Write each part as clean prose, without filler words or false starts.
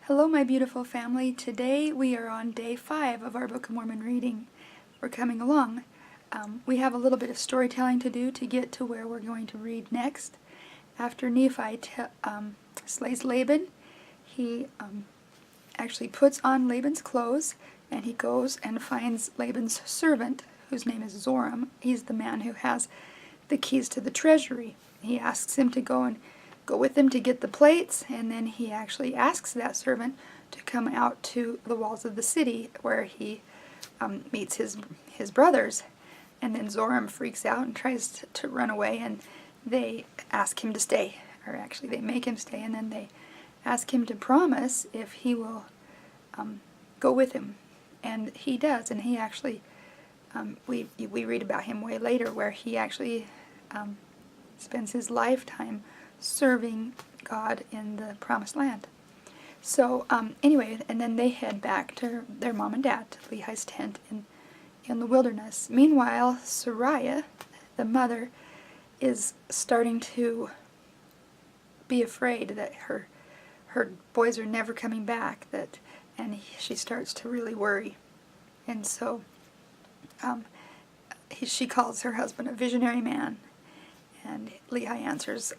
Hello, my beautiful family. Today we are on day 5 of our Book of Mormon reading. We're coming along. We have a little bit of storytelling to do to get to where we're going to read next. After Nephi slays Laban, he actually puts on Laban's clothes, and he goes and finds Laban's servant, whose name is Zoram. He's the man who has the keys to the treasury. He asks him to go with him to get the plates, and then he actually asks that servant to come out to the walls of the city where he meets his brothers. And then Zoram freaks out and tries to run away, and they ask him to stay, or actually they make him stay, and then they ask him to promise if he will go with him. And he does, and he actually, we read about him way later, where he actually spends his lifetime serving God in the Promised Land. So anyway, and then they head back to their mom and dad, to Lehi's tent in the wilderness. Meanwhile, Sariah, the mother, is starting to be afraid that her boys are never coming back, and she starts to really worry. And so she calls her husband a visionary man, and Lehi answers,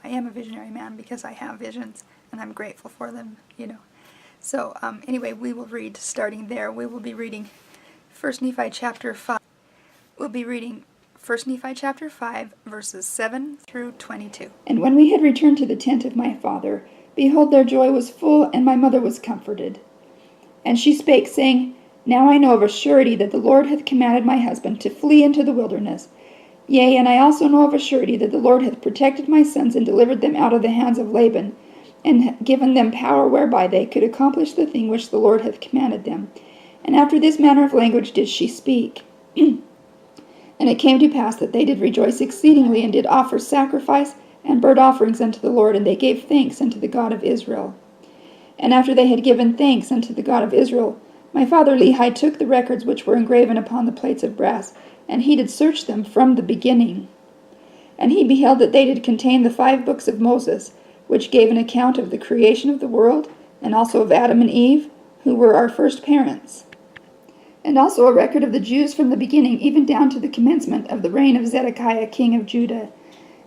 I am a visionary man because I have visions, and I'm grateful for them, So anyway, we will read starting there. We will be reading 1 Nephi chapter 5. We'll be reading 1 Nephi chapter 5, verses 7 through 22. And when we had returned to the tent of my father, behold, their joy was full, and my mother was comforted. And she spake, saying, Now I know of a surety that the Lord hath commanded my husband to flee into the wilderness. Yea, and I also know of a surety that the Lord hath protected my sons and delivered them out of the hands of Laban, and given them power whereby they could accomplish the thing which the Lord hath commanded them. And after this manner of language did she speak. And it came to pass that they did rejoice exceedingly, and did offer sacrifice and burnt offerings unto the Lord, and they gave thanks unto the God of Israel. And after they had given thanks unto the God of Israel, my father Lehi took the records which were engraven upon the plates of brass, and he did search them from the beginning. And he beheld that they did contain the 5 books of Moses, which gave an account of the creation of the world, and also of Adam and Eve, who were our first parents. And also a record of the Jews from the beginning, even down to the commencement of the reign of Zedekiah king of Judah.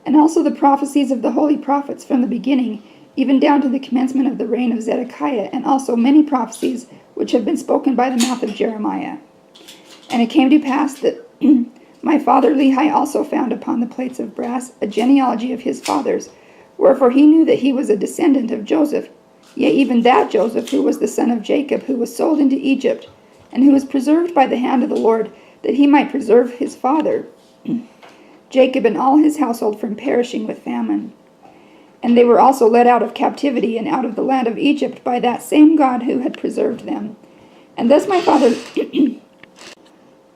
And also the prophecies of the holy prophets from the beginning, even down to the commencement of the reign of Zedekiah, and also many prophecies which have been spoken by the mouth of Jeremiah. And it came to pass that my father Lehi also found upon the plates of brass a genealogy of his fathers, wherefore he knew that he was a descendant of Joseph, yea, even that Joseph who was the son of Jacob, who was sold into Egypt, and who was preserved by the hand of the Lord, that he might preserve his father, Jacob, and all his household from perishing with famine. And they were also led out of captivity and out of the land of Egypt by that same God who had preserved them. And thus my father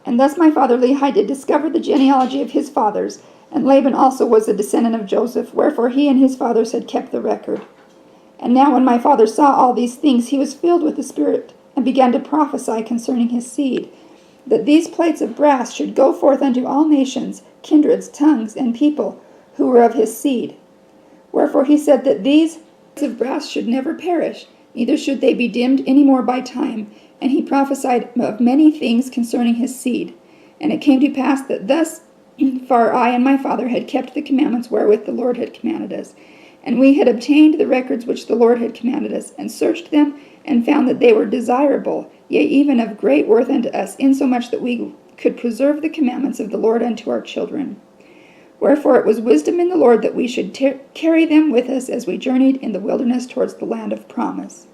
Lehi did discover the genealogy of his fathers, and Laban also was a descendant of Joseph, wherefore he and his fathers had kept the record. And now when my father saw all these things, he was filled with the Spirit, and began to prophesy concerning his seed, that these plates of brass should go forth unto all nations, kindreds, tongues, and people, who were of his seed. Wherefore he said that these plates of brass should never perish, neither should they be dimmed any more by time. And he prophesied of many things concerning his seed. And it came to pass that thus far I and my father had kept the commandments wherewith the Lord had commanded us. And we had obtained the records which the Lord had commanded us, and searched them, and found that they were desirable, yea, even of great worth unto us, insomuch that we could preserve the commandments of the Lord unto our children. Wherefore it was wisdom in the Lord that we should carry them with us as we journeyed in the wilderness towards the land of promise.